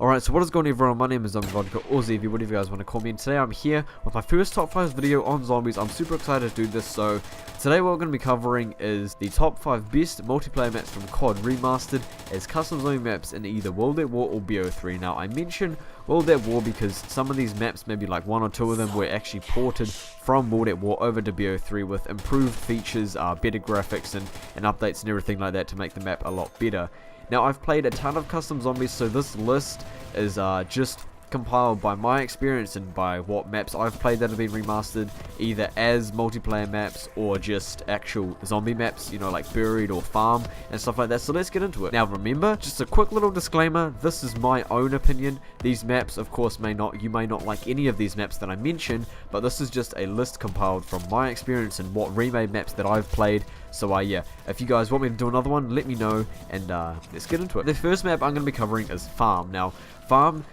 Alright, so what is going on everyone, my name is Vodka, or Zevi, whatever you guys want to call me, and today I'm here with my first top 5 video on zombies. I'm super excited to do this. So today what we're going to be covering is the top 5 best multiplayer maps from COD Remastered as custom zombie maps in either World at War or BO3. Now I mention World at War because some of these maps, maybe like 1 or 2 of them, were actually ported from World at War over to BO3 with improved features, better graphics and updates and everything like that to make the map a lot better. Now I've played a ton of custom zombies, so this list is just compiled by my experience and by what maps I've played that have been remastered, either as multiplayer maps or just actual zombie maps, you know, like Buried or Farm and stuff like that. So let's get into it. Now remember, just a quick little disclaimer, this is my own opinion. These maps, of course, you may not like any of these maps that I mentioned, but this is just a list compiled from my experience and what remade maps that I've played. So yeah, if you guys want me to do another one, let me know, and let's get into it. The first map I'm going to be covering is Farm. Now, Farm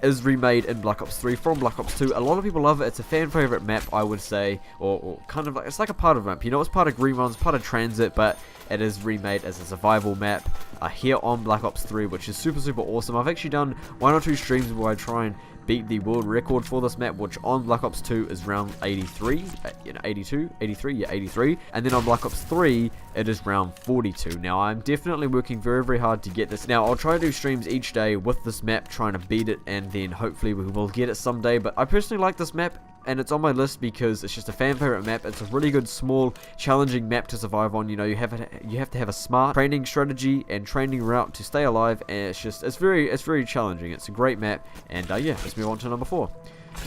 is remade in Black Ops 3 from Black Ops 2. A lot of people love it. It's a fan favorite map, I would say, or kind of like, it's like a part of map. You know, it's part of green runs, part of transit, but it is remade as a survival map here on Black Ops 3, which is super awesome. I've actually done 1 or 2 streams where I try and beat the world record for this map, which on Black Ops 2 is round 83, 83, and then on Black Ops 3 it is round 42. Now I'm definitely working very hard to get this. Now I'll try to do streams each day with this map, trying to beat it, and then hopefully we will get it someday. But I personally like this map, and it's on my list because it's just a fan favorite map. It's a really good, small, challenging map to survive on. You know, you have to have a smart training strategy and training route to stay alive, and it's very challenging. It's a great map, and yeah, let's move on to number 4.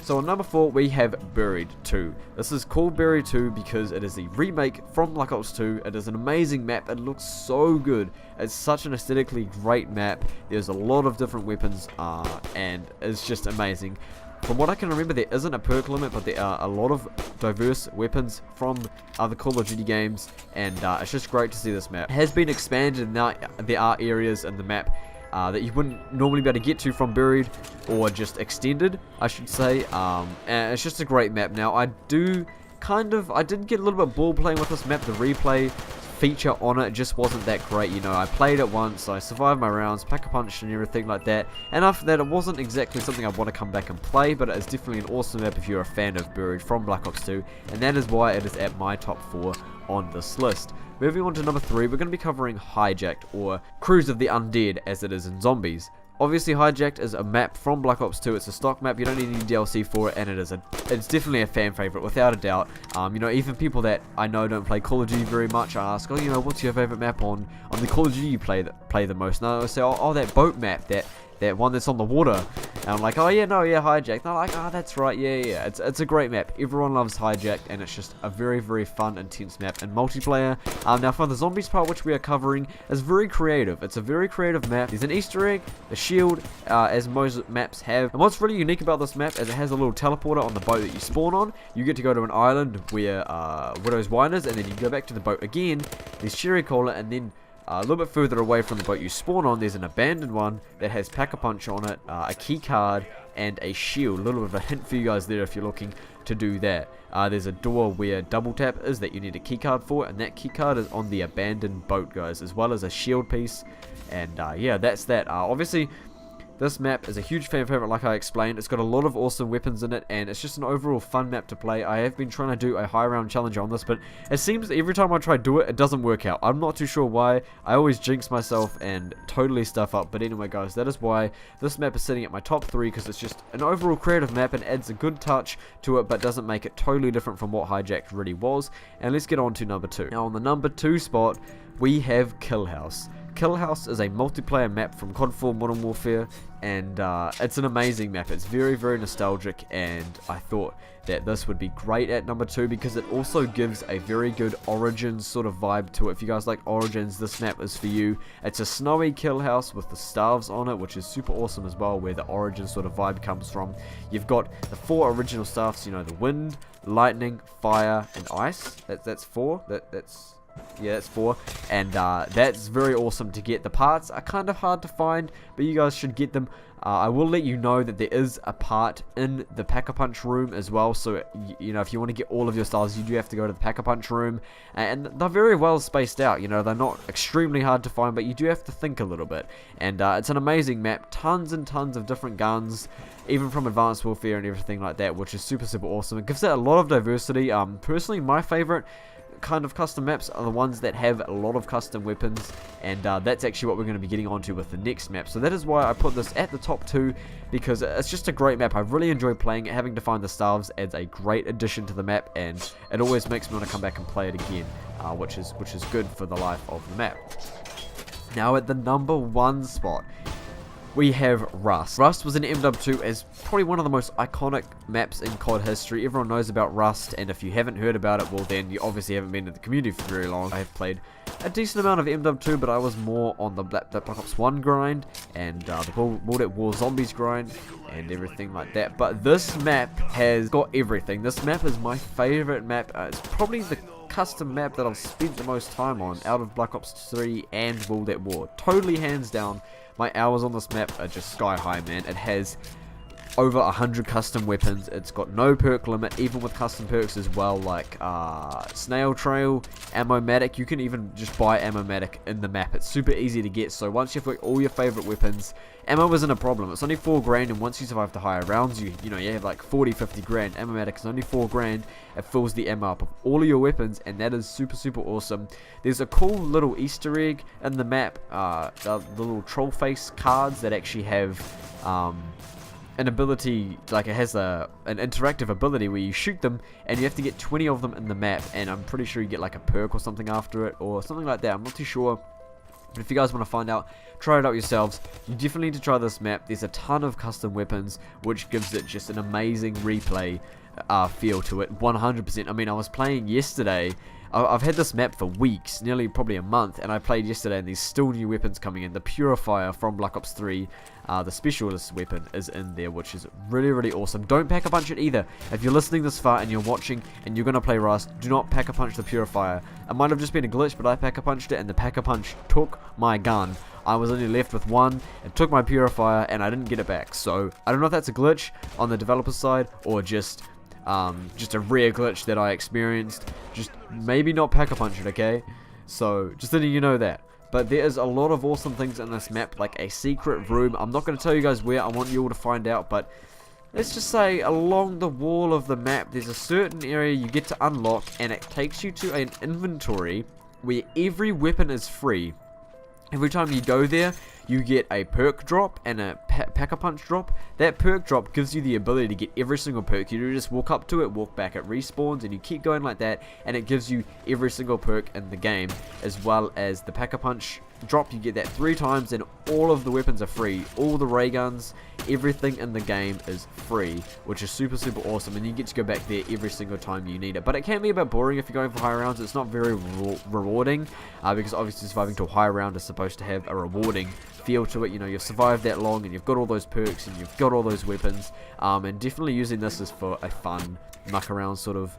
So on number 4 we have Buried 2. This is called Buried 2 because it is a remake from Black Ops 2. It is an amazing map. It looks so good. It's such an aesthetically great map. There's a lot of different weapons, and it's just amazing. From what I can remember, there isn't a perk limit, but there are a lot of diverse weapons from other Call of Duty games, and it's just great to see this map. It has been expanded, and now there are areas in the map that you wouldn't normally be able to get to from Buried, or just extended, I should say. And it's just a great map. Now, I did get a little bit bored playing with this map. The replay feature on it just wasn't that great. You know, I played it once, I survived my rounds, pack-a-punch and everything like that, and after that it wasn't exactly something I want to come back and play, but it is definitely an awesome map if you're a fan of Buried from Black Ops 2, and that is why it is at my top 4 on this list. Moving on to number 3, we're going to be covering Hijacked, or Cruise of the Undead as it is in Zombies. Obviously, Hijacked is a map from Black Ops 2. It's a stock map. You don't need any DLC for it, and it's definitely a fan favorite, without a doubt. You know, even people that I know don't play Call of Duty very much, I ask, oh, you know, what's your favorite map on the Call of Duty you play the most? And I say, oh, that boat map, that one that's on the water. And I'm like, oh yeah, no, yeah, Hijacked. And they're like, oh, that's right, yeah. It's a great map. Everyone loves Hijacked, and it's just a very fun, intense map in multiplayer. Now for the zombies part, which we are covering, is very creative. It's a very creative map. There's an Easter egg, a shield, as most maps have. And what's really unique about this map is it has a little teleporter on the boat that you spawn on. You get to go to an island where Widow's Wine is, and then you go back to the boat again. There's Cherry Cola, and then a little bit further away from the boat you spawn on, there's an abandoned one that has Pack-a-Punch on it, a key card, and a shield. A little bit of a hint for you guys there if you're looking to do that. There's a door where double tap is that you need a key card for, and that key card is on the abandoned boat, guys, as well as a shield piece. And yeah, that's that. Obviously, this map is a huge fan favorite, like I explained. It's got a lot of awesome weapons in it, and it's just an overall fun map to play. I have been trying to do a high round challenge on this, but it seems every time I try to do it, it doesn't work out. I'm not too sure why. I always jinx myself and totally stuff up. But anyway, guys, that is why this map is sitting at my top 3, because it's just an overall creative map and adds a good touch to it, but doesn't make it totally different from what Hijacked really was. And let's get on to number 2. Now, on the number 2 spot, we have Kill House. Kill House is a multiplayer map from COD 4 Modern Warfare, and it's an amazing map. It's very nostalgic, and I thought that this would be great at number 2 because it also gives a very good Origins sort of vibe to it. If you guys like Origins, this map is for you. It's a snowy Kill House with the stars on it, which is super awesome as well, where the Origins sort of vibe comes from. You've got the 4 original staffs, you know, the wind, lightning, fire, and ice. That's 4. That's Yeah, that's 4. And that's very awesome to get. The parts are kind of hard to find, but you guys should get them. I will let you know that there is a part in the Pack-a-Punch room as well. So, you know, if you want to get all of your stars, you do have to go to the Pack-a-Punch room. And they're very well spaced out. You know, they're not extremely hard to find, but you do have to think a little bit. And it's an amazing map. Tons and tons of different guns, even from Advanced Warfare and everything like that, which is super, super awesome. It gives it a lot of diversity. Personally, my favorite kind of custom maps are the ones that have a lot of custom weapons, and that's actually what we're going to be getting onto with the next map. So that is why I put this at the top 2, because it's just a great map. I really enjoy playing it. Having to find the stars adds a great addition to the map, and it always makes me want to come back and play it again, which is good for the life of the map. Now at the number 1 spot, we have Rust. Rust was in MW2 as probably one of the most iconic maps in COD history. Everyone knows about Rust, and if you haven't heard about it, well then you obviously haven't been in the community for very long. I have played a decent amount of MW2, but I was more on the Black Ops 1 grind, and the World at War Zombies grind, and everything like that. But this map has got everything. This map is my favorite map. It's probably the custom map that I've spent the most time on out of Black Ops 3 and World at War. Totally hands down. My hours on this map are just sky high, man. It has over 100 custom weapons. It's got no perk limit, even with custom perks as well, like Snail Trail, Ammo-matic. You can even just buy Ammo-matic in the map. It's super easy to get, so once you've got all your favorite weapons, ammo isn't a problem. It's only 4 grand, and once you survive the higher rounds, you have like 40-50 grand. Ammo-matic is only 4 grand. It fills the ammo up of all of your weapons, and that is super, super awesome. There's a cool little Easter egg in the map, the little troll face cards that actually have an ability, like it has an interactive ability where you shoot them and you have to get 20 of them in the map, and I'm pretty sure you get like a perk or something after it, or something like that. I'm not too sure, but if you guys want to find out, try it out yourselves. You definitely need to try this map. There's a ton of custom weapons, which gives it just an amazing replay feel to it. 100%. I mean, I was playing yesterday. I've had this map for weeks, nearly probably a month, and I played yesterday, and there's still new weapons coming in. The Purifier from Black Ops 3, the Specialist weapon is in there, which is really, really awesome. Don't Pack-a-Punch it either. If you're listening this far and you're watching and you're going to play Rust, do not Pack-a-Punch the Purifier. It might have just been a glitch, but I Pack-a-Punched it, and the Pack-a-Punch took my gun. I was only left with 1, it took my Purifier, and I didn't get it back. So, I don't know if that's a glitch on the developer's side, or just a rare glitch that I experienced. Just maybe not Pack-a-Punch it, okay? So, just letting you know that. But there is a lot of awesome things in this map, like a secret room. I'm not going to tell you guys where, I want you all to find out, but let's just say along the wall of the map, there's a certain area you get to unlock, and it takes you to an inventory where every weapon is free. Every time you go there, you get a perk drop and a Pack-a-Punch drop. That perk drop gives you the ability to get every single perk. You just walk up to it, walk back, it respawns, and you keep going like that, and it gives you every single perk in the game, as well as the Pack-a-Punch drop. You get that 3 times, and all of the weapons are free. All the ray guns, everything in the game is free, which is super, super awesome, and you get to go back there every single time you need it. But it can be a bit boring if you're going for higher rounds. It's not very rewarding, because obviously surviving to a higher round is supposed to have a rewarding feel to it. You know, you've survived that long, and you've got all those perks, and you've got all those weapons, and definitely using this is for a fun muck around sort of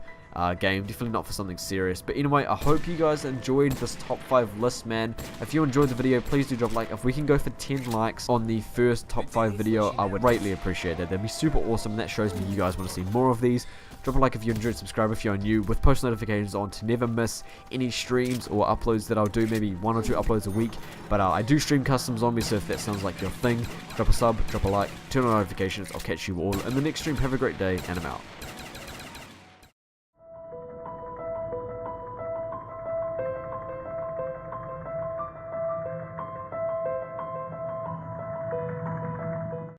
game, definitely not for something serious. But anyway, I hope you guys enjoyed this top 5 list, man. If you enjoyed the video, please do drop a like. If we can go for 10 likes on the first top 5 video, I would greatly appreciate that. That'd be super awesome. That shows me you guys want to see more of these. Drop a like if you enjoyed, subscribe if you're new, with post notifications on to never miss any streams or uploads that I'll do, maybe 1 or 2 uploads a week. But I do stream custom zombies, so if that sounds like your thing, drop a sub, drop a like, turn on notifications. I'll catch you all in the next stream. Have a great day, and I'm out.